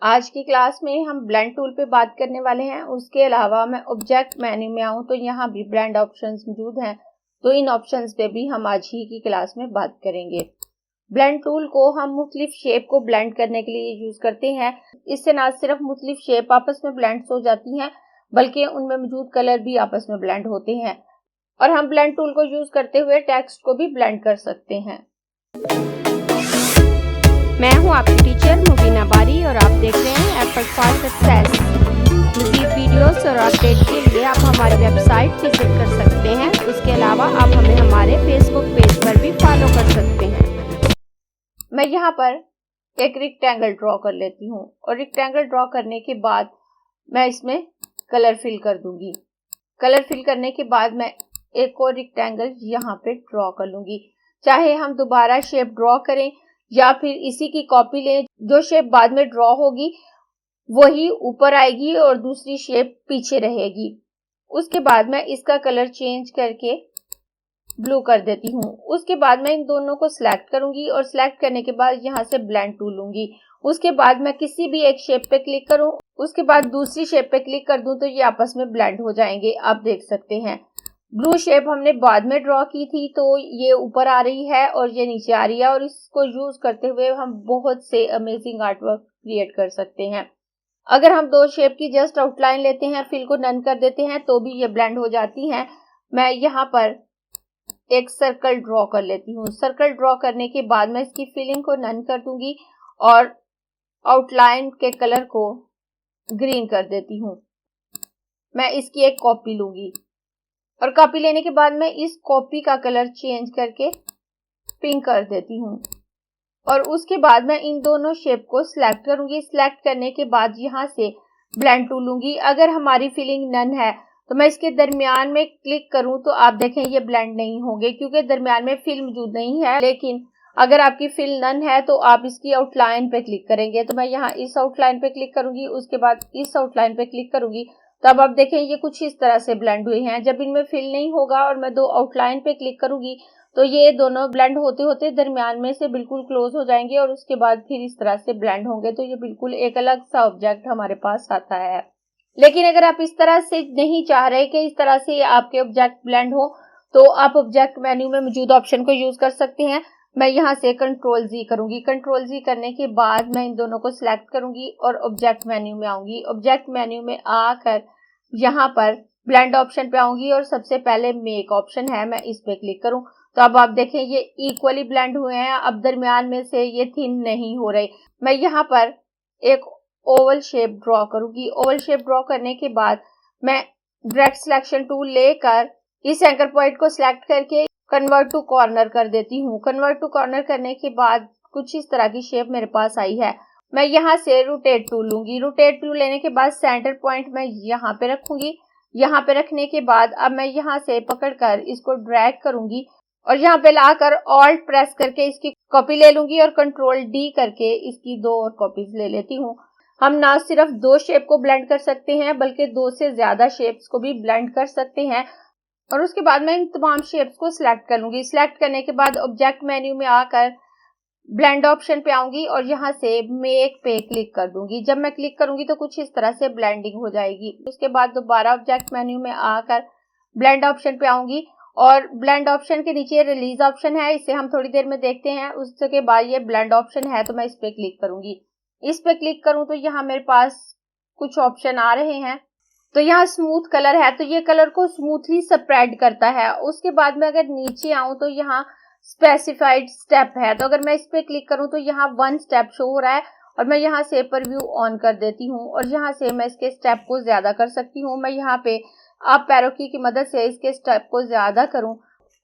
आज की क्लास में हम ब्लेंड टूल पे बात करने वाले हैं। उसके अलावा मैं ऑब्जेक्ट मेन्यू में आऊँ तो यहाँ भी ब्लेंड ऑप्शंस मौजूद हैं, तो इन ऑप्शंस पे भी हम आज ही की क्लास में बात करेंगे। ब्लेंड टूल को हम मुख्तलिफ शेप को ब्लेंड करने के लिए यूज करते हैं। इससे ना सिर्फ मुख्तलिफ शेप आपस में ब्लेंड हो जाती हैं, बल्कि उनमें मौजूद कलर भी आपस में ब्लेंड होते हैं और हम ब्लेंड टूल को यूज करते हुए टेक्स्ट को भी ब्लेंड कर सकते हैं। मैं हूं आपकी टीचर मुबीना बारी और आप देख रहे हैं एफर्ट फॉर सक्सेस। मज़ीद वीडियोस और अपडेट के लिए आप हमारी वेबसाइट विजिट कर सकते हैं। इसके अलावा आप हमें हमारे फेसबुक पेज पर भी फॉलो कर सकते हैं। मैं यहाँ पर एक रेक्टेंगल ड्रॉ कर लेती हूँ और रेक्टेंगल ड्रॉ करने के बाद मैं इसमें कलर फिल कर दूंगी। कलर फिल करने के बाद मैं एक और रेक्टेंगल यहाँ पे ड्रॉ कर लूंगी। चाहे हम दोबारा शेप ड्रॉ करें या फिर इसी की कॉपी लें, जो शेप बाद में ड्रॉ होगी वही ऊपर आएगी और दूसरी शेप पीछे रहेगी। उसके बाद मैं इसका कलर चेंज करके ब्लू कर देती हूँ। उसके बाद मैं इन दोनों को सिलेक्ट करूंगी और सिलेक्ट करने के बाद यहाँ से ब्लेंड टूल लूंगी। उसके बाद मैं किसी भी एक शेप पे क्लिक करूं, उसके बाद दूसरी शेप पे क्लिक कर दूं तो ये आपस में ब्लेंड हो जाएंगे। आप देख सकते हैं ब्लू शेप हमने बाद में ड्रॉ की थी, तो ये ऊपर आ रही है और ये नीचे आ रही है और इसको यूज करते हुए हम बहुत से अमेजिंग आर्टवर्क क्रिएट कर सकते हैं। अगर हम दो शेप की जस्ट आउटलाइन लेते हैं, फिल को नन कर देते हैं तो भी ये ब्लेंड हो जाती हैं। मैं यहाँ पर एक सर्कल ड्रॉ कर लेती हूँ। सर्कल ड्रॉ करने के बाद मैं इसकी फिलिंग को नन कर दूंगी और आउटलाइन के कलर को ग्रीन कर देती हूँ। मैं इसकी एक कॉपी लूंगी और कॉपी लेने के बाद मैं इस कॉपी का कलर चेंज करके पिंक कर देती हूँ और उसके बाद मैं इन दोनों शेप को सिलेक्ट करूंगी। सिलेक्ट करने के बाद यहाँ से ब्लेंड टूल लूंगी। अगर हमारी फिलिंग नन है तो मैं इसके दरमियान में क्लिक करूं तो आप देखें ये ब्लेंड नहीं होंगे क्योंकि दरमियान में फिल मौजूद नहीं है। लेकिन अगर आपकी फिल नन है तो आप इसकी आउटलाइन पे क्लिक करेंगे। तो मैं यहाँ इस आउटलाइन पे क्लिक करूंगी, उसके बाद इस आउटलाइन पे क्लिक करूंगी, तब आप देखें ये कुछ इस तरह से ब्लेंड हुए हैं। जब इनमें फिल नहीं होगा और मैं दो आउटलाइन पे क्लिक करूंगी तो ये दोनों ब्लेंड होते होते दरमियान में से बिल्कुल क्लोज हो जाएंगे और उसके बाद फिर इस तरह से ब्लेंड होंगे, तो ये बिल्कुल एक अलग सा ऑब्जेक्ट हमारे पास आता है। लेकिन अगर आप इस तरह से नहीं चाह रहे कि इस तरह से आपके ऑब्जेक्ट ब्लेंड हो, तो आप ऑब्जेक्ट मेन्यू में मौजूद ऑप्शन को यूज कर सकते हैं। मैं यहाँ से कंट्रोल जी करूंगी। कंट्रोल जी करने के बाद मैं इन दोनों को सिलेक्ट करूंगी और ऑब्जेक्ट मेन्यू में आऊंगी। ऑब्जेक्ट मेन्यू में आकर यहाँ पर ब्लेंड ऑप्शन पे आऊंगी और सबसे पहले मेक ऑप्शन है, मैं इस पे क्लिक करूं तो अब आप देखें ये इक्वली ब्लेंड हुए हैं। अब दरमियान में से ये थिन नहीं हो रहे। मैं यहाँ पर एक ओवल शेप ड्रॉ करूंगी। ओवल शेप ड्रॉ करने के बाद मैं डायरेक्ट सिलेक्शन टूल लेकर इस एंकर पॉइंट को सिलेक्ट करके कन्वर्ट टू कॉर्नर कर देती हूँ। कन्वर्ट टू कॉर्नर करने के बाद कुछ इस तरह की शेप मेरे पास आई है। मैं यहाँ से रोटेट टूल लूंगी। रोटेट टूल लेने के बाद सेंटर पॉइंट मैं यहाँ पे रखूंगी। यहाँ पे रखने के बाद अब मैं यहाँ से पकड़कर इसको ड्रैग करूंगी और यहाँ पे लाकर ऑल्ट प्रेस करके इसकी कॉपी ले लूंगी और कंट्रोल डी करके इसकी दो और कॉपीज ले लेती हूँ। हम ना सिर्फ दो शेप को ब्लेंड कर सकते हैं बल्कि दो से ज्यादा शेप्स को भी ब्लेंड कर सकते हैं। और उसके बाद मैं इन तमाम शेप्स को सिलेक्ट कर लूंगी। सिलेक्ट करने के बाद ऑब्जेक्ट मेन्यू में आकर ब्लेंड ऑप्शन पे आऊंगी और यहाँ से मेक पे क्लिक कर दूंगी। जब मैं क्लिक करूंगी तो कुछ इस तरह से ब्लेंडिंग हो जाएगी। उसके बाद दोबारा ऑब्जेक्ट मेन्यू में आकर ब्लेंड ऑप्शन पे आऊंगी और ब्लेंड ऑप्शन के नीचे रिलीज ऑप्शन है, इसे हम थोड़ी देर में देखते हैं। उसके बाद ये ब्लेंड ऑप्शन है तो मैं इस पे क्लिक करूंगी। इस पे क्लिक करूं तो यहाँ मेरे पास कुछ ऑप्शन आ रहे हैं। तो यहाँ स्मूथ कलर है, तो ये कलर को स्मूथली स्प्रेड करता है। उसके बाद में अगर नीचे आऊं तो यहाँ स्पेसिफाइड स्टेप है, तो अगर मैं इस पे क्लिक करूं तो यहाँ 1 स्टेप शो हो रहा है और मैं यहाँ से प्रीव्यू ऑन कर देती हूँ और यहाँ से मैं इसके स्टेप को ज्यादा कर सकती हूँ। मैं यहाँ पे अप एरो की मदद से इसके स्टेप को ज्यादा करूं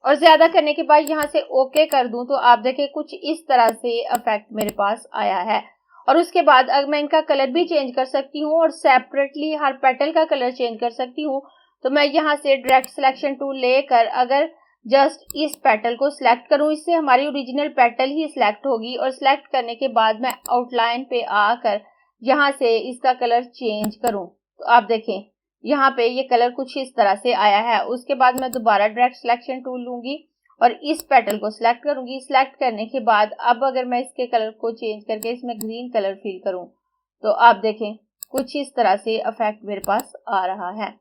और ज्यादा करने के बाद यहाँ से ओके कर दूं तो आप देखें कुछ इस तरह से इफेक्ट मेरे पास आया है। और उसके बाद अगर मैं इनका कलर भी चेंज कर सकती हूँ और सेपरेटली हर पेटल का कलर चेंज कर सकती हूँ। तो मैं यहाँ से डायरेक्ट सिलेक्शन टूल लेकर अगर जस्ट इस पेटल को सिलेक्ट करूं, इससे हमारी ओरिजिनल पेटल ही सिलेक्ट होगी और सिलेक्ट करने के बाद मैं आउटलाइन पे आकर यहाँ से इसका कलर चेंज करूं तो आप देखें यहाँ पे ये कलर कुछ इस तरह से आया है। उसके बाद मैं दोबारा डायरेक्ट सिलेक्शन टूल लूंगी और इस पेटल को सिलेक्ट करूंगी। सिलेक्ट करने के बाद अब अगर मैं इसके कलर को चेंज करके इसमें ग्रीन कलर फिल करूं तो आप देखें कुछ इस तरह से इफेक्ट मेरे पास आ रहा है।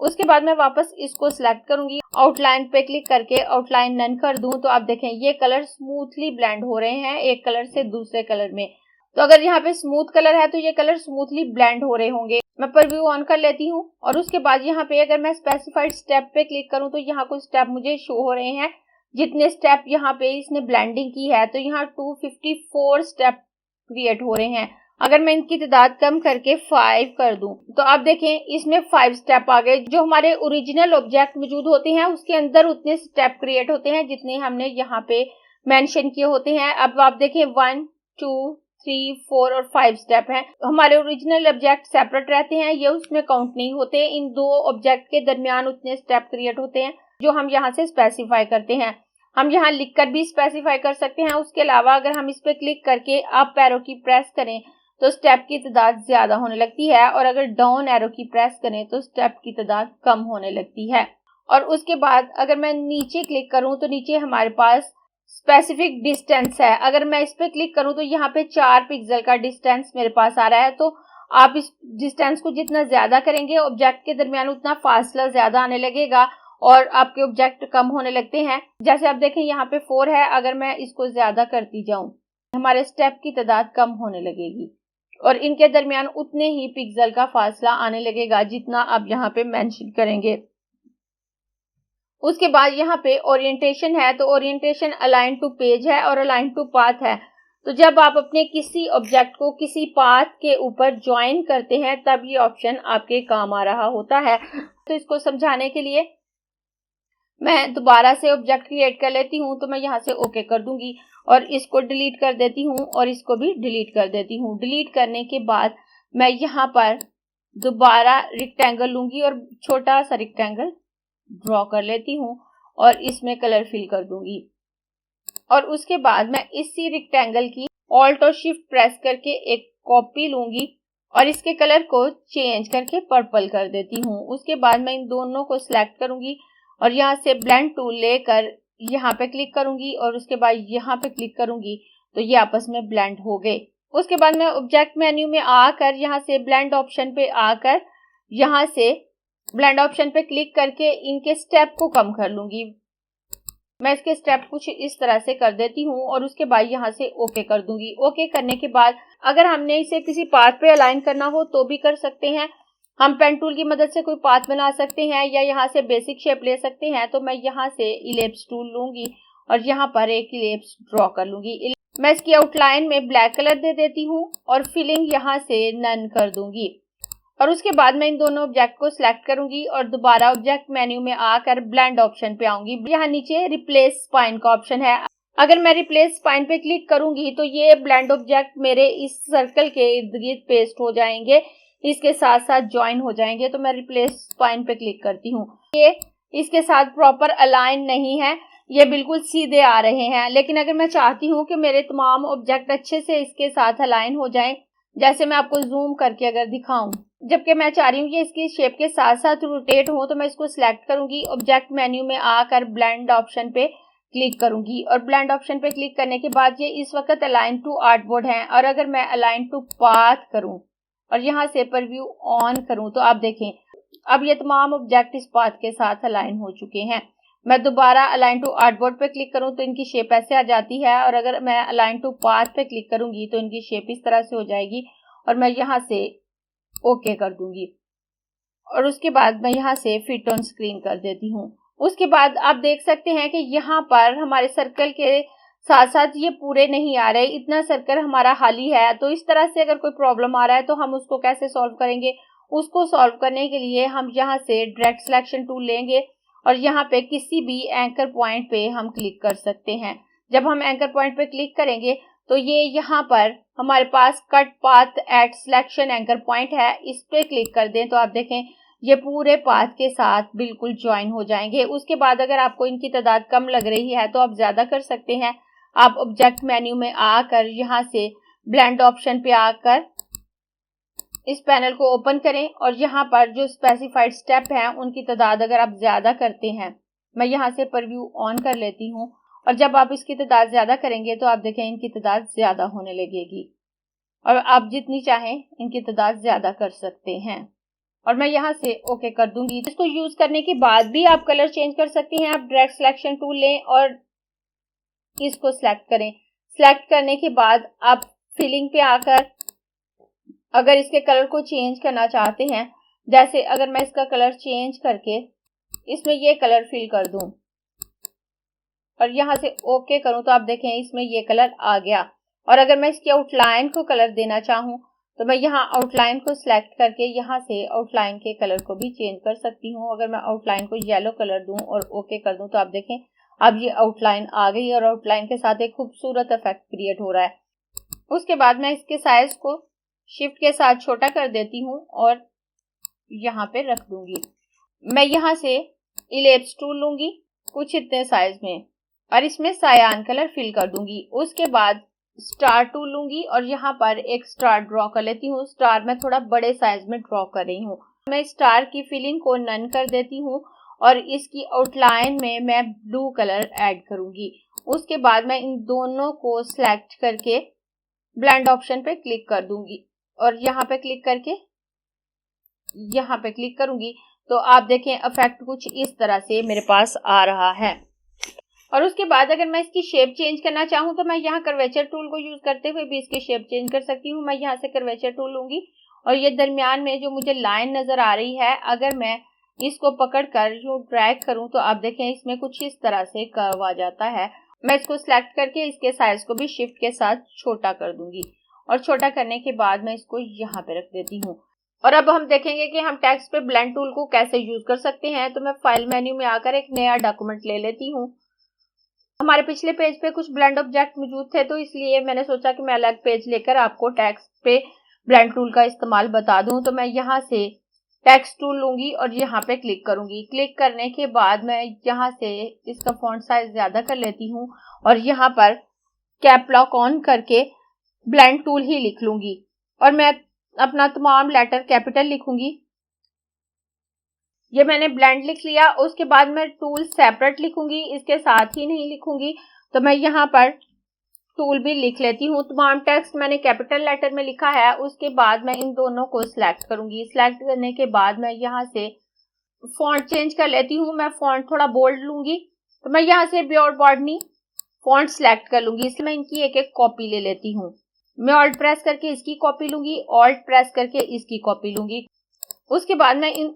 उसके बाद मैं वापस इसको सिलेक्ट करूंगी, आउटलाइन पे क्लिक करके आउटलाइन नन कर दूं तो आप देखें ये कलर स्मूथली ब्लेंड हो रहे हैं एक कलर से दूसरे कलर में। तो अगर यहाँ पे स्मूथ कलर है तो ये कलर स्मूथली ब्लेंड हो रहे होंगे। मैं प्रीव्यू ऑन कर लेती हूँ और उसके बाद यहाँ पे अगर मैं स्पेसिफाइड स्टेप पे क्लिक करूँ तो यहाँ कुछ स्टेप मुझे शो हो रहे हैं, जितने स्टेप यहाँ पे इसने ब्लेंडिंग की है तो यहाँ 254 स्टेप क्रिएट हो रहे हैं। अगर मैं इनकी तादाद कम करके 5 कर दूं तो आप देखें इसमें 5 स्टेप आ गए। जो हमारे ओरिजिनल ऑब्जेक्ट मौजूद होते हैं उसके अंदर उतने स्टेप क्रिएट होते हैं जितने हमने यहाँ पे मेंशन किए होते हैं। अब आप देखें 1 2 3 4 और 5 स्टेप हैं। हमारे ओरिजिनल ऑब्जेक्ट सेपरेट रहते हैं, ये उसमें काउंट नहीं होते। इन दो ऑब्जेक्ट के दरमियान उतने स्टेप क्रिएट होते हैं जो हम यहाँ से स्पेसिफाई करते हैं। हम यहाँ लिखकर भी स्पेसिफाई कर सकते हैं। उसके अलावा अगर हम इस पे क्लिक करके अप एरो की प्रेस करें तो स्टेप की तादाद ज्यादा होने लगती है और अगर डाउन एरो की प्रेस करें तो स्टेप की तादाद कम होने लगती है। और उसके बाद अगर मैं नीचे क्लिक करूं तो नीचे हमारे पास स्पेसिफिक डिस्टेंस है। अगर मैं इस पे क्लिक करूं तो यहाँ पे 4 पिक्सल का डिस्टेंस मेरे पास आ रहा है। तो आप इस डिस्टेंस को जितना ज्यादा करेंगे ऑब्जेक्ट के दरमियान उतना फासला ज्यादा आने लगेगा और आपके ऑब्जेक्ट कम होने लगते हैं। जैसे आप देखें यहाँ पे 4 है, अगर मैं इसको ज्यादा करती जाऊं हमारे स्टेप की तादाद कम होने लगेगी और इनके दरमियान उतने ही पिक्सल का फासला आने लगेगा जितना आप यहाँ पे मेंशन करेंगे। उसके बाद यहाँ पे ओरिएंटेशन है तो ओरिएंटेशन अलाइन टू पेज है और अलाइन टू पाथ है। तो जब आप अपने किसी ऑब्जेक्ट को किसी पाथ के ऊपर ज्वाइन करते हैं तब ये ऑप्शन आपके काम आ रहा होता है। तो इसको समझाने के लिए मैं दोबारा से ऑब्जेक्ट क्रिएट कर लेती हूँ। तो मैं यहाँ से ओके कर दूंगी और इसको डिलीट कर देती हूँ और इसको भी डिलीट कर देती हूँ। डिलीट करने के बाद मैं यहाँ पर दोबारा रेक्टेंगल लूंगी और छोटा सा रेक्टेंगल ड्रॉ कर लेती हूँ और इसमें कलर फिल कर दूंगी। और उसके बाद मैं इसी रेक्टेंगल की ऑल्ट और शिफ्ट प्रेस करके एक कॉपी लूंगी और इसके कलर को चेंज करके पर्पल कर देती हूँ। उसके बाद मैं इन दोनों को सिलेक्ट करूंगी और यहाँ से ब्लेंड टूल लेकर यहाँ पे क्लिक करूंगी और उसके बाद यहाँ पे क्लिक करूंगी तो ये आपस में ब्लेंड हो गए। उसके बाद मैं ऑब्जेक्ट मेन्यू में आकर यहाँ से ब्लेंड ऑप्शन पे आकर यहाँ से ब्लेंड ऑप्शन पे क्लिक करके इनके स्टेप को कम कर लूंगी। मैं इसके स्टेप कुछ इस तरह से कर देती हूँ और उसके बाद यहाँ से ओके कर दूंगी। ओके करने के बाद अगर हमने इसे किसी पाथ पे अलाइन करना हो तो भी कर सकते हैं। हम पेन टूल की मदद से कोई पाथ बना सकते हैं या यहाँ से बेसिक शेप ले सकते हैं। तो मैं यहाँ से इलिप्स टूल लूंगी और यहाँ पर एक इलिप्स ड्रॉ कर लूंगी। मैं इसकी आउटलाइन में ब्लैक कलर दे देती हूँ और फिलिंग यहाँ से नन कर दूंगी। और उसके बाद मैं इन दोनों ऑब्जेक्ट को सिलेक्ट करूंगी और दोबारा ऑब्जेक्ट मेन्यू में आकर ब्लेंड ऑप्शन पे आऊंगी। यहाँ नीचे रिप्लेस स्पाइन का ऑप्शन है। अगर मैं रिप्लेस स्पाइन पे क्लिक करूंगी तो ये ब्लेंड ऑब्जेक्ट मेरे इस सर्कल के इर्द गिर्द पेस्ट हो जाएंगे, इसके साथ साथ ज्वाइन हो जाएंगे। तो मैं रिप्लेस स्पाइन पे क्लिक करती हूँ। ये इसके साथ प्रॉपर अलाइन नहीं है, ये बिल्कुल सीधे आ रहे हैं। लेकिन अगर मैं चाहती हूँ कि मेरे तमाम ऑब्जेक्ट अच्छे से इसके साथ अलाइन हो जाएं, जैसे मैं आपको जूम करके अगर दिखाऊं, जबकि मैं चाह रही हूँ कि इसकी शेप के साथ साथ रोटेट हो, तो मैं इसको सिलेक्ट करूंगी। ऑब्जेक्ट मेन्यू में आकर ब्लेंड ऑप्शन पे क्लिक करूंगी और ब्लेंड ऑप्शन पे क्लिक करने के बाद ये इस वक्त अलाइन टू आर्टबोर्ड है। और अगर मैं अलाइन टू पाथ करूं और यहाँ से प्रीव्यू ऑन करूं तो आप देखें अब ये तमाम ऑब्जेक्ट इस पाथ के साथ अलाइन हो चुके हैं। मैं दोबारा अलाइन टू आर्टबोर्ड पे क्लिक करूं तो इनकी शेप ऐसे आ जाती है और अगर मैं अलाइन टू पाथ पे क्लिक करूंगी तो इनकी शेप इस तरह से हो जाएगी और मैं यहाँ से ओके कर दूंगी और उसके बाद मैं यहाँ से फिट ऑन स्क्रीन कर देती हूँ। उसके बाद आप देख सकते हैं कि यहाँ पर हमारे सर्कल के साथ साथ ये पूरे नहीं आ रहे, इतना सर्कल हमारा खाली है। तो इस तरह से अगर कोई प्रॉब्लम आ रहा है तो हम उसको कैसे सॉल्व करेंगे? उसको सॉल्व करने के लिए हम यहाँ से डायरेक्ट सिलेक्शन टूल लेंगे और यहाँ पे किसी भी एंकर पॉइंट पे हम क्लिक कर सकते हैं। जब हम एंकर पॉइंट पे क्लिक करेंगे तो ये यहाँ पर हमारे पास cut path at selection anchor point है, इस पे क्लिक कर दें तो आप देखें ये पूरे पाथ के साथ बिल्कुल ज्वाइन हो जाएंगे। उसके बाद अगर आपको इनकी तादाद कम लग रही है तो आप ज्यादा कर सकते हैं। आप ऑब्जेक्ट मेन्यू में आकर यहाँ से ब्लेंड ऑप्शन पे आकर इस पैनल को ओपन करें और यहाँ पर जो स्पेसिफाइड स्टेप हैं उनकी तादाद अगर आप ज्यादा करते हैं, मैं यहाँ से प्रीव्यू ऑन कर लेती हूँ और जब आप इसकी तादाद ज्यादा करेंगे तो आप देखें इनकी तादाद ज्यादा होने लगेगी। और आप जितनी चाहें इनकी तादाद ज्यादा कर सकते हैं। और मैं यहाँ से ओके कर दूंगी। इसको यूज करने के बाद भी आप कलर चेंज कर सकते हैं। आप डायरेक्ट सिलेक्शन टूल लें और इसको सिलेक्ट करें। सिलेक्ट करने के बाद आप फिलिंग पे आकर अगर इसके कलर को चेंज करना चाहते हैं, जैसे अगर मैं इसका कलर चेंज करके इसमें ये कलर फिल कर दूं और यहाँ से ओके करूं तो आप देखें इसमें ये कलर आ गया। और अगर मैं इसकी आउटलाइन को कलर देना चाहूं तो मैं यहाँ आउटलाइन को सिलेक्ट करके यहाँ से आउटलाइन के कलर को भी चेंज कर सकती हूँ। अगर मैं आउटलाइन को येलो कलर दूं और ओके कर दूं तो आप देखें अब ये आउटलाइन आ गई और आउटलाइन के साथ एक खूबसूरत इफेक्ट क्रिएट हो रहा है। उसके बाद मैं इसके साइज को शिफ्ट के साथ छोटा कर देती हूँ और यहाँ पे रख दूंगी। मैं यहाँ से इलिप्स टूल लूंगी कुछ इतने साइज में और इसमें सायान कलर फिल कर दूंगी। उसके बाद स्टार टूल लूंगी और यहाँ पर एक स्टार ड्रॉ कर लेती हूँ। स्टार मैं थोड़ा बड़े साइज में ड्रॉ कर रही हूँ। मैं स्टार की फिलिंग को नन कर देती हूँ और इसकी आउटलाइन में मैं ब्लू कलर ऐड करूंगी। उसके बाद मैं इन दोनों को सिलेक्ट करके ब्लेंड ऑप्शन पे क्लिक कर दूंगी और यहाँ पे क्लिक करके यहाँ पे क्लिक करूंगी तो आप देखें इफेक्ट कुछ इस तरह से मेरे पास आ रहा है। और उसके बाद अगर मैं इसकी शेप चेंज करना चाहूँ तो मैं यहाँ कर्वेचर टूल को यूज करते हुए भी इसकी शेप चेंज कर सकती हूँ। मैं यहाँ से कर्वेचर टूल लूंगी और ये दरमियान में जो मुझे लाइन नजर आ रही है, अगर मैं इसको पकड़कर जो ड्रैग करूं तो आप देखें इसमें कुछ इस तरह से कर्व आ जाता है। मैं इसको सिलेक्ट करके इसके साइज को भी शिफ्ट के साथ छोटा कर दूंगी और छोटा करने के बाद मैं इसको यहाँ पे रख देती हूँ। और अब हम देखेंगे कि हम टेक्स्ट पे ब्लेंड टूल को कैसे यूज कर सकते हैं। तो मैं फाइल मेन्यू में आकर एक नया डॉक्यूमेंट ले लेती हूँ। हमारे पिछले पेज पे कुछ ब्लेंड ऑब्जेक्ट मौजूद थे तो इसलिए मैंने सोचा कि मैं अलग पेज लेकर आपको टेक्स्ट पे ब्लेंड टूल का इस्तेमाल बता दूं। तो मैं यहाँ से टेक्स्ट टूल लूंगी और यहाँ पे क्लिक करूंगी। क्लिक करने के बाद मैं यहाँ से इसका फॉन्ट साइज ज्यादा कर लेती हूँ और यहाँ पर कैप लॉक ऑन करके ब्लेंड टूल ही लिख लूंगी और मैं अपना तमाम लेटर कैपिटल लिखूंगी। ये मैंने ब्लेंड लिख लिया। उसके बाद मैं टूल सेपरेट लिखूंगी, इसके साथ ही नहीं लिखूंगी। तो मैं यहाँ पर टूल भी लिख लेती हूँ। तमाम टेक्स्ट मैंने कैपिटल लेटर में लिखा है। उसके बाद मैं इन दोनों को सिलेक्ट करूंगी। सिलेक्ट करने के बाद मैं यहाँ से फॉन्ट चेंज कर लेती हूँ। मैं फॉन्ट थोड़ा बोल्ड लूंगी तो मैं यहाँ से ब्योर बॉर्डनी फॉन्ट सिलेक्ट कर लूंगी। इसलिए मैं इनकी एक एक कॉपी ले लेती हूँ। मैं ऑल्ट प्रेस करके इसकी कॉपी लूंगी, ऑल्ट प्रेस करके इसकी कॉपी लूंगी। उसके बाद मैं इन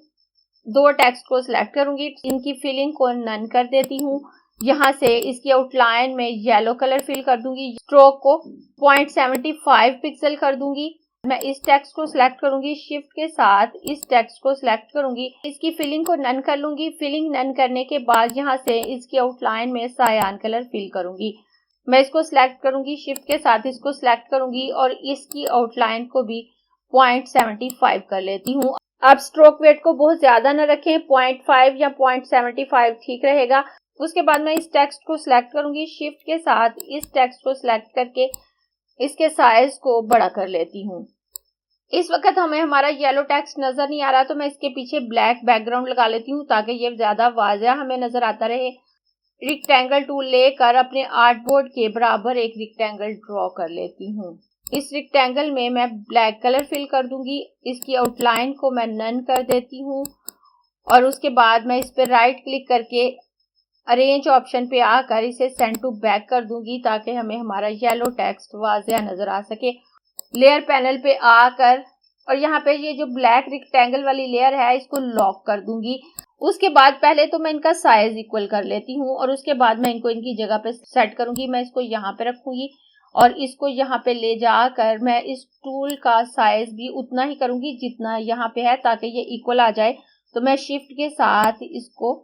दो टेक्स्ट को सिलेक्ट करूंगी, इनकी फिलिंग को नन कर देती हूँ। यहाँ से इसकी आउटलाइन में येलो कलर फिल कर दूंगी। स्ट्रोक को 0.75 पिक्सल कर दूंगी। मैं इस टेक्स्ट को सिलेक्ट करूंगी, शिफ्ट के साथ इस टेक्स्ट को सिलेक्ट करूंगी, इसकी फिलिंग को नन कर लूंगी। फिलिंग नन करने के बाद यहाँ से इसकी आउटलाइन में सायान कलर फिल करूंगी। मैं इसको सिलेक्ट करूंगी, शिफ्ट के साथ इसको सिलेक्ट करूंगी और इसकी आउटलाइन को भी 0.75 कर लेती हूँ। आप स्ट्रोक वेट को बहुत ज्यादा न रखें, 0.5 या 0.75 ठीक रहेगा। उसके बाद मैं इस टेक्स्ट को सिलेक्ट करूंगी, शिफ्ट के साथ इस टेक्स्ट को सिलेक्ट करके इसके साइज को बड़ा कर लेती हूँ। इस वक्त हमें हमारा येलो टेक्स्ट नजर नहीं आ रहा तो मैं इसके पीछे ब्लैक बैकग्राउंड लगा लेती हूँ ताकि ये ज्यादा वाज़ेह हमें नजर आता रहे। रेक्टेंगल टूल लेकर अपने आर्टबोर्ड के बराबर एक रेक्टेंगल ड्रॉ कर लेती हूँ। इस रेक्टेंगल में मैं ब्लैक कलर फिल कर दूंगी। इसकी आउटलाइन को मैं नन कर देती हूँ और उसके बाद मैं इस पर राइट क्लिक करके अरेंज ऑप्शन पे आकर इसे सेंड टू बैक कर दूंगी ताकि हमें हमारा येलो टेक्स्ट वाज़ेह नजर आ सके। लेयर पैनल पे आकर और यहाँ पे ये जो ब्लैक रेक्टेंगल वाली लेयर है इसको लॉक कर दूंगी। उसके बाद पहले तो मैं इनका साइज इक्वल कर लेती हूँ और उसके बाद मैं इनको इनकी जगह पे सेट करूंगी। मैं इसको यहाँ पे रखूंगी और इसको यहाँ पे ले जाकर मैं इस टूल का साइज भी उतना ही करूंगी जितना यहाँ पे है ताकि ये इक्वल आ जाए। तो मैं शिफ्ट के साथ इसको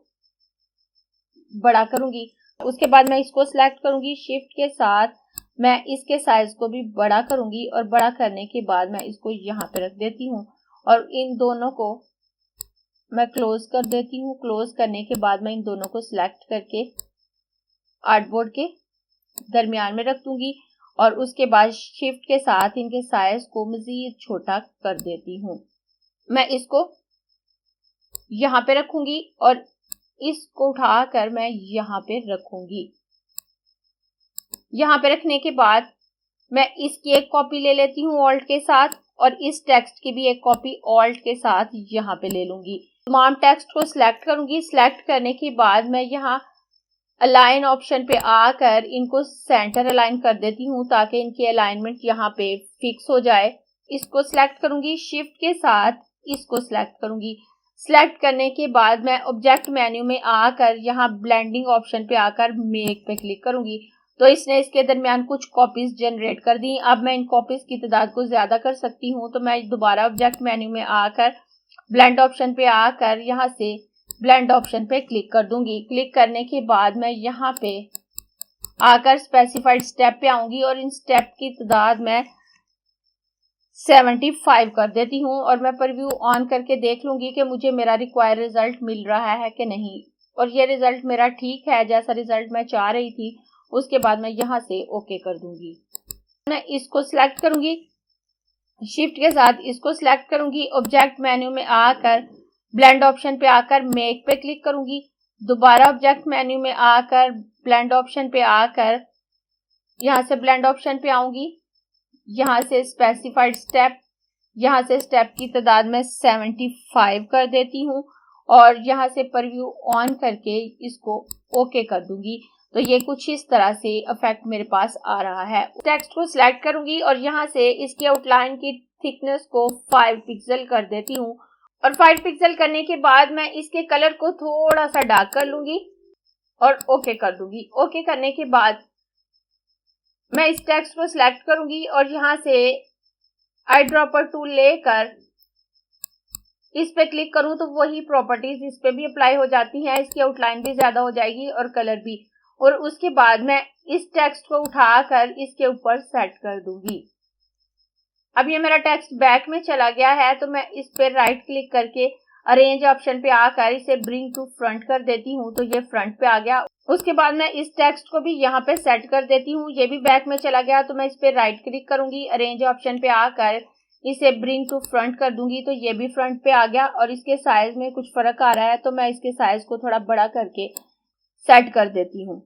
बड़ा करूंगी। उसके बाद मैं इसको सिलेक्ट करूंगी, शिफ्ट के साथ मैं इसके साइज को भी बड़ा करूंगी और बड़ा करने के बाद मैं इसको यहाँ पे रख देती हूँ और इन दोनों को मैं क्लोज कर देती हूँ। क्लोज करने के बाद मैं इन दोनों को सिलेक्ट करके आर्टबोर्ड के दरमियान में रख दूंगी और उसके बाद शिफ्ट के साथ इनके साइज को मजीद छोटा कर देती हूँ। मैं इसको यहाँ पे रखूंगी और इसको उठाकर मैं यहाँ पे रखूंगी। यहाँ पे रखने के बाद मैं इसकी एक कॉपी ले लेती हूँ ऑल्ट के साथ और इस टेक्स्ट की भी एक कॉपी ऑल्ट के साथ यहाँ पे ले लूंगी। तमाम टेक्स्ट को सिलेक्ट करूंगी। सिलेक्ट करने के बाद मैं यहाँ अलाइन ऑप्शन पे आकर इनको सेंटर अलाइन कर देती हूँ ताकि इनकी अलाइनमेंट यहाँ पे फिक्स हो जाए। इसको सिलेक्ट करूंगी, शिफ्ट के साथ इसको सिलेक्ट करूंगी। सिलेक्ट करने के बाद मैं ऑब्जेक्ट मेन्यू में आकर यहाँ ब्लेंडिंग ऑप्शन पे आकर मेक पे क्लिक करूंगी तो इसने इसके दरमियान कुछ कॉपीज जनरेट कर दी। अब मैं इन कॉपीज की तादाद को ज्यादा कर सकती हूँ तो मैं दोबारा ऑब्जेक्ट मेन्यू में आकर ब्लेंड ऑप्शन पे आकर यहाँ से ब्लेंड ऑप्शन पे क्लिक कर दूंगी। क्लिक करने के बाद मैं यहाँ पे आकर स्पेसिफाइड स्टेप पे आऊंगी और इन स्टेप की तादाद मैं 75 कर देती हूँ और मैं प्रीव्यू ऑन करके देख लूंगी कि मुझे मेरा रिक्वायर्ड रिजल्ट मिल रहा है कि नहीं। और ये रिजल्ट मेरा ठीक है, जैसा रिजल्ट मैं चाह रही थी। उसके बाद मैं यहाँ से ओके कर दूंगी। मैं इसको सिलेक्ट करूंगी, शिफ्ट के साथ इसको सिलेक्ट करूंगी। ऑब्जेक्ट मेन्यू में आकर ब्लेंड ऑप्शन पे आकर मेक पे क्लिक करूंगी। दोबारा ऑब्जेक्ट मेन्यू में आकर ब्लेंड ऑप्शन पे आकर यहाँ से ब्लेंड ऑप्शन पे आऊंगी। यहाँ से स्पेसिफाइड स्टेप, यहाँ से स्टेप की तादाद में 75 कर देती हूँ और यहाँ से प्रीव्यू ऑन करके इसको ओके कर दूंगी। तो ये कुछ इस तरह से इफेक्ट मेरे पास आ रहा है। टेक्स्ट को सिलेक्ट करूंगी और यहाँ से इसकी आउटलाइन की थिकनेस को 5 पिक्सल कर देती हूँ और 5 पिक्सल करने के बाद मैं इसके कलर को थोड़ा सा डार्क कर लूंगी और ओके कर दूंगी। ओके करने के बाद मैं इस टेक्स्ट को सिलेक्ट करूंगी और यहाँ से आई ड्रॉपर टूल लेकर इस पे क्लिक करूं तो वही प्रॉपर्टीज इस पे भी अप्लाई हो जाती हैं। इसकी आउटलाइन भी ज्यादा हो जाएगी और कलर भी। और उसके बाद मैं इस टेक्स्ट को उठाकर इसके ऊपर सेट कर दूंगी। अब ये मेरा टेक्स्ट बैक में चला गया है तो मैं इस पे राइट क्लिक करके अरेंज ऑप्शन पे आकर इसे ब्रिंग टू फ्रंट कर देती हूँ तो ये फ्रंट पे आ गया। उसके बाद मैं इस टेक्स्ट को भी यहाँ पे सेट कर देती हूँ। ये भी बैक में चला गया तो मैं इस पे राइट क्लिक करूंगी, अरेंज ऑप्शन पे आकर इसे ब्रिंग टू फ्रंट कर दूंगी तो ये भी फ्रंट पे आ गया। और इसके साइज में कुछ फर्क आ रहा है तो मैं इसके साइज को थोड़ा बड़ा करके सेट कर देती हूँ।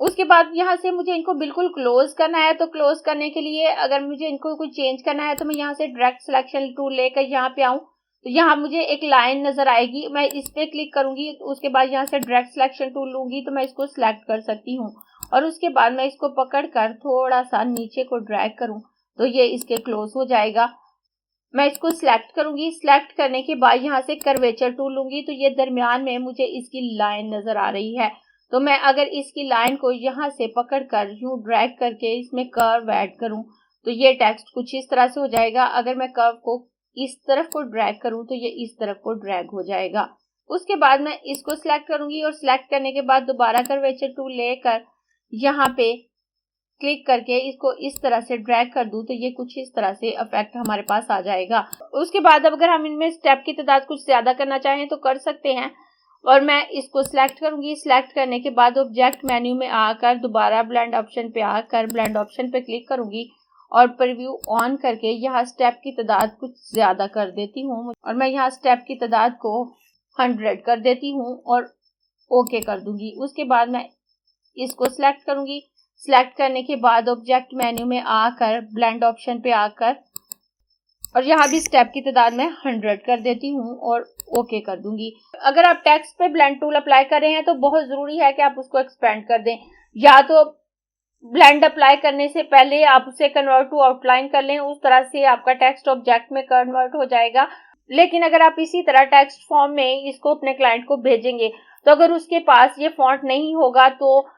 उसके बाद यहाँ से मुझे इनको बिल्कुल क्लोज करना है तो क्लोज करने के लिए अगर मुझे इनको कुछ चेंज करना है तो मैं यहाँ से डायरेक्ट सिलेक्शन टूल लेकर यहाँ पे आऊँ तो यहाँ मुझे एक लाइन नजर आएगी। मैं इस पे क्लिक करूंगी तो उसके बाद यहाँ से डायरेक्ट सिलेक्शन टूल लूंगी तो मैं इसको सिलेक्ट कर सकती हूँ और उसके बाद मैं इसको पकड़कर थोड़ा सा नीचे को ड्रैग करूँ तो ये इसके क्लोज हो जाएगा। मैं इसको सिलेक्ट करूंगी। सिलेक्ट करने के बाद यहाँ से कर्वेचर टूल लूंगी तो ये दरमियान में मुझे इसकी लाइन नजर आ रही है तो मैं अगर इसकी लाइन को यहाँ से पकड़कर यूं ड्रैग करके इसमें कर्व ऐड करूं तो ये टेक्स्ट कुछ इस तरह से हो जाएगा। अगर मैं कर्व को इस तरफ को ड्रैग करूं तो ये इस तरफ को ड्रैग हो जाएगा। उसके बाद मैं इसको सिलेक्ट करूंगी और सिलेक्ट करने के बाद दोबारा कर्वेचर टूल लेकर यहाँ पे क्लिक करके इसको इस तरह से ड्रैग कर दूं तो ये कुछ इस तरह से इफेक्ट हमारे पास आ जाएगा। उसके बाद अब अगर हम इनमें स्टेप की तादाद कुछ ज्यादा करना चाहें तो कर सकते हैं और मैं इसको सिलेक्ट करूंगी। सिलेक्ट करने के बाद ऑब्जेक्ट मेन्यू में आकर दोबारा ब्लेंड ऑप्शन पे आकर ब्लेंड ऑप्शन पे क्लिक करूंगी और प्रीव्यू ऑन करके यहाँ स्टेप की तादाद कुछ ज्यादा कर देती हूँ और मैं यहाँ स्टेप की तादाद को 100 कर देती हूँ और ओके कर दूंगी। उसके बाद मैं इसको सिलेक्ट करूंगी। सिलेक्ट करने के बाद ऑब्जेक्ट मेन्यू में आकर ब्लेंड ऑप्शन पे आकर और यहाँ भी स्टेप की तादाद में 100 कर देती हूँ और ओके कर दूंगी। अगर आप टेक्स्ट पे ब्लेंड टूल अप्लाई कर रहे हैं तो बहुत जरूरी है कि आप उसको एक्सपेंड कर दें। या तो ब्लेंड अप्लाई करने से पहले आप उसे कन्वर्ट टू आउटलाइन कर लें, उस तरह से आपका टेक्स्ट ऑब्जेक्ट में कन्वर्ट हो जाएगा। लेकिन अगर आप इसी तरह टेक्स्ट फॉर्म में इसको अपने क्लाइंट को भेजेंगे तो अगर उसके पास ये फॉन्ट नहीं होगा तो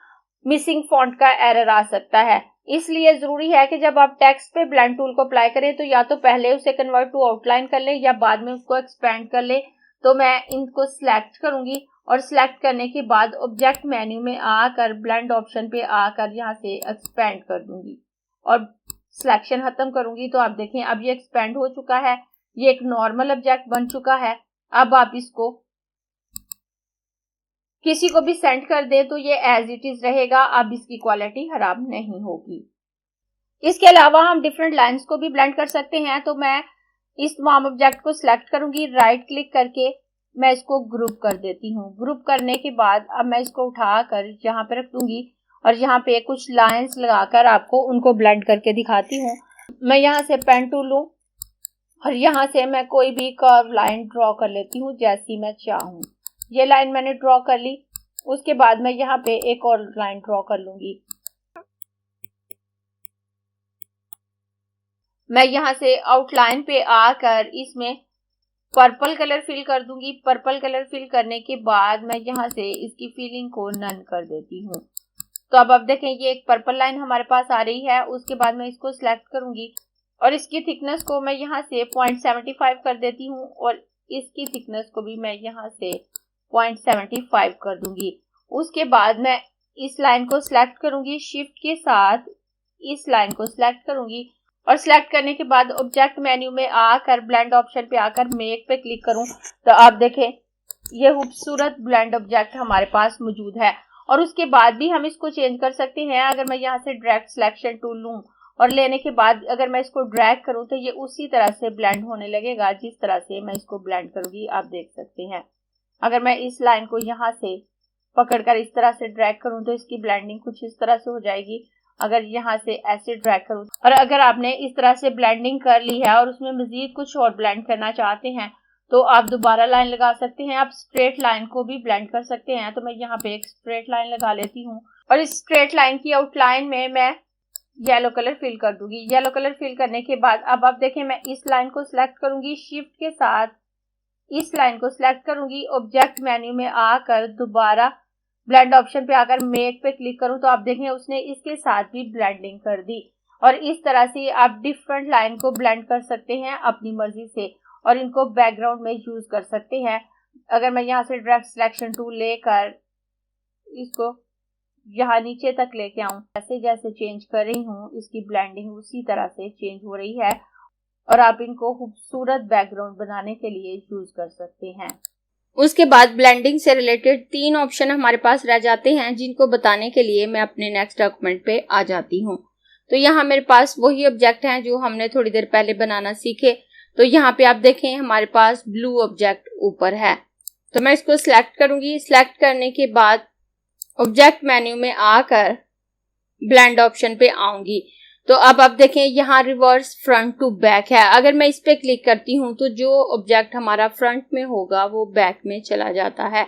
मिसिंग फॉन्ट का एरर आ सकता है। इसलिए जरूरी है कि जब आप टेक्स्ट पे ब्लेंड टूल को अप्लाई करें तो या तो पहले उसे कन्वर्ट टू आउटलाइन कर लें या बाद में उसको एक्सपेंड कर लें। तो मैं इनको सिलेक्ट करूंगी और सिलेक्ट करने के बाद ऑब्जेक्ट मेन्यू में आकर ब्लेंड ऑप्शन पे आकर यहाँ से एक्सपेंड कर दूंगी और सिलेक्शन खत्म करूंगी तो आप देखें अब ये एक्सपेंड हो चुका है। ये एक नॉर्मल ऑब्जेक्ट बन चुका है। अब आप इसको किसी को भी सेंड कर दे तो ये एज इट इज रहेगा। अब इसकी क्वालिटी खराब नहीं होगी। इसके अलावा हम डिफरेंट लाइंस को भी ब्लेंड कर सकते हैं। तो मैं इस तमाम ऑब्जेक्ट को सिलेक्ट करूंगी, राइट क्लिक करके मैं इसको ग्रुप कर देती हूँ। ग्रुप करने के बाद अब मैं इसको उठाकर यहाँ पे रख दूंगी और यहाँ पे कुछ लाइंस लगाकर आपको उनको ब्लेंड करके दिखाती हूँ। मैं यहाँ से पेन टूल लूँ और यहाँ से मैं कोई भी कर्व लाइन ड्रॉ कर लेती हूँ जैसी मैं चाहूँ। ये लाइन मैंने ड्रॉ कर ली। उसके बाद मैं यहाँ पे एक और लाइन ड्रॉ कर लूंगी। मैं यहाँ से आउटलाइन पे आकर इसमें पर्पल कलर फिल कर दूंगी। पर्पल कलर फिल करने के बाद मैं यहाँ से इसकी फिलिंग को नन कर देती हूँ। तो अब आप देखें ये एक पर्पल लाइन हमारे पास आ रही है। उसके बाद मैं इसको सिलेक्ट करूंगी और इसकी थिकनेस को मैं यहाँ से 0.75 कर देती हूँ और इसकी थिकनेस को भी मैं यहाँ से 0.75 कर दूंगी। उसके बाद मैं इस लाइन को सिलेक्ट करूंगी, शिफ्ट के साथ इस लाइन को सिलेक्ट करूंगी और सिलेक्ट करने के बाद ऑब्जेक्ट मेन्यू में आकर ब्लेंड ऑप्शन पे आकर मेक पे क्लिक करूं तो आप देखें ये खूबसूरत ब्लेंड ऑब्जेक्ट हमारे पास मौजूद है। और उसके बाद भी हम इसको चेंज कर सकते हैं। अगर मैं यहाँ से ड्रैग सिलेक्शन टूल लूं और लेने के बाद अगर मैं इसको ड्रैग करूं तो ये उसी तरह से ब्लेंड होने लगेगा जिस तरह से मैं इसको ब्लेंड करूंगी। आप देख सकते हैं अगर मैं इस लाइन को यहाँ से पकड़कर इस तरह से ड्रैग करूं तो इसकी ब्लेंडिंग कुछ इस तरह से हो जाएगी। अगर यहाँ से ऐसे ड्रैग करूं और अगर आपने इस तरह से ब्लेंडिंग कर ली है और उसमें मजीद कुछ और ब्लेंड करना चाहते हैं तो आप दोबारा लाइन लगा सकते हैं। आप स्ट्रेट लाइन को भी ब्लेंड कर सकते हैं। तो मैं यहाँ पे एक स्ट्रेट लाइन लगा लेती हूँ और इस स्ट्रेट लाइन की आउटलाइन में मैं येलो कलर फिल कर दूंगी। येलो कलर फिल करने के बाद अब आप देखें मैं इस लाइन को सिलेक्ट करूंगी, शिफ्ट के साथ इस लाइन को सिलेक्ट करूंगी, ऑब्जेक्ट मेन्यू में आकर दोबारा ब्लेंड ऑप्शन पे आकर मेक पे क्लिक करूं तो आप देखें उसने इसके साथ भी ब्लेंडिंग कर दी। और इस तरह से आप डिफरेंट लाइन को ब्लेंड कर सकते हैं अपनी मर्जी से और इनको बैकग्राउंड में यूज कर सकते हैं। अगर मैं यहाँ से ड्रैग सिलेक्शन टूल लेकर इसको यहाँ नीचे तक लेके आऊं, जैसे जैसे चेंज कर रही हूँ इसकी ब्लेंडिंग उसी तरह से चेंज हो रही है और आप इनको खूबसूरत बैकग्राउंड बनाने के लिए यूज कर सकते हैं। उसके बाद ब्लेंडिंग से रिलेटेड 3 ऑप्शन हमारे पास रह जाते हैं जिनको बताने के लिए मैं अपने नेक्स्ट डॉक्यूमेंट पे आ जाती हूँ। तो यहाँ मेरे पास वही ऑब्जेक्ट हैं जो हमने थोड़ी देर पहले बनाना सीखे। तो यहाँ पे आप देखें हमारे पास ब्लू ऑब्जेक्ट ऊपर है। तो मैं इसको सिलेक्ट करूंगी। सिलेक्ट करने के बाद ऑब्जेक्ट मेन्यू में आकर ब्लेंड ऑप्शन पे आऊंगी। तो अब आप देखें यहाँ रिवर्स फ्रंट टू बैक है। अगर मैं इस पे क्लिक करती हूँ तो जो ऑब्जेक्ट हमारा फ्रंट में होगा वो बैक में चला जाता है।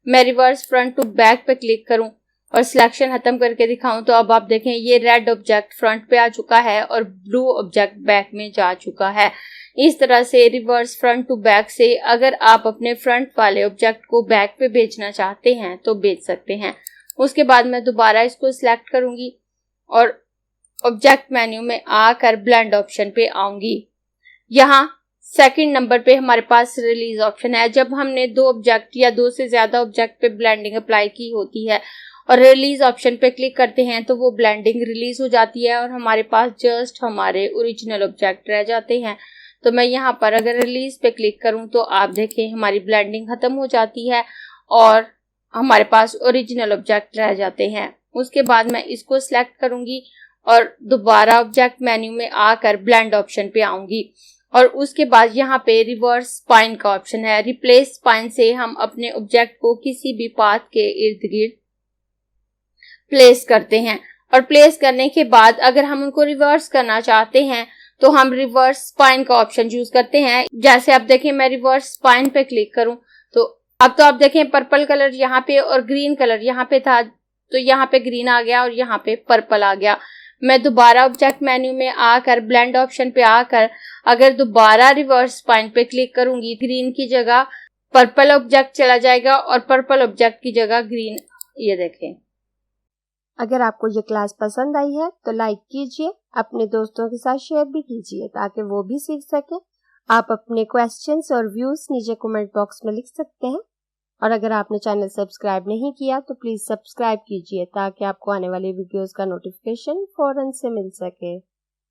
मैं रिवर्स फ्रंट टू बैक पे क्लिक करूँ और सिलेक्शन खत्म करके दिखाऊं तो अब आप देखें ये रेड ऑब्जेक्ट फ्रंट पे आ चुका है और ब्लू ऑब्जेक्ट बैक में जा चुका है। इस तरह से रिवर्स फ्रंट टू बैक से अगर आप अपने फ्रंट वाले ऑब्जेक्ट को बैक पे भेजना चाहते हैं तो भेज सकते हैं। उसके बाद मैं दोबारा इसको सिलेक्ट करूंगी और ऑब्जेक्ट मेन्यू में आकर ब्लेंड ऑप्शन पे आऊंगी। यहाँ सेकंड नंबर पे हमारे पास रिलीज ऑप्शन है। जब हमने 2 ऑब्जेक्ट या 2 से ज्यादा ऑब्जेक्ट पे ब्लेंडिंग अप्लाई की होती है और रिलीज ऑप्शन पे क्लिक करते हैं तो वो ब्लेंडिंग रिलीज हो जाती है और हमारे पास जस्ट हमारे ओरिजिनल ऑब्जेक्ट रह जाते हैं। तो मैं यहाँ पर अगर रिलीज पे क्लिक करूँ तो आप देखें हमारी ब्लेंडिंग खत्म हो जाती है और हमारे पास ओरिजिनल ऑब्जेक्ट रह जाते हैं। उसके बाद मैं इसको सिलेक्ट करूंगी और दोबारा ऑब्जेक्ट मेन्यू में आकर ब्लेंड ऑप्शन पे आऊंगी और उसके बाद यहाँ पे रिवर्स स्पाइन का ऑप्शन है। रिप्लेस स्पाइन से हम अपने ऑब्जेक्ट को किसी भी पाथ के इर्द गिर्द प्लेस करते हैं और प्लेस करने के बाद अगर हम उनको रिवर्स करना चाहते हैं तो हम रिवर्स स्पाइन का ऑप्शन यूज करते हैं। जैसे आप देखें मैं रिवर्स स्पाइन पे क्लिक करूं तो अब तो आप देखें पर्पल कलर यहाँ पे और ग्रीन कलर यहाँ पे था तो यहाँ पे ग्रीन आ गया और यहाँ पे पर्पल आ गया। मैं दोबारा ऑब्जेक्ट मेन्यू में आकर ब्लेंड ऑप्शन पे आकर अगर दोबारा रिवर्स स्पाइन पे क्लिक करूंगी ग्रीन की जगह पर्पल ऑब्जेक्ट चला जाएगा और पर्पल ऑब्जेक्ट की जगह ग्रीन। ये देखें। अगर आपको ये क्लास पसंद आई है तो लाइक कीजिए, अपने दोस्तों के साथ शेयर भी कीजिए ताकि वो भी सीख सके। आप अपने क्वेश्चंस और व्यूज नीचे कमेंट बॉक्स में लिख सकते हैं और अगर आपने चैनल सब्सक्राइब नहीं किया तो प्लीज सब्सक्राइब कीजिए ताकि आपको आने वाली वीडियोस का नोटिफिकेशन फौरन से मिल सके।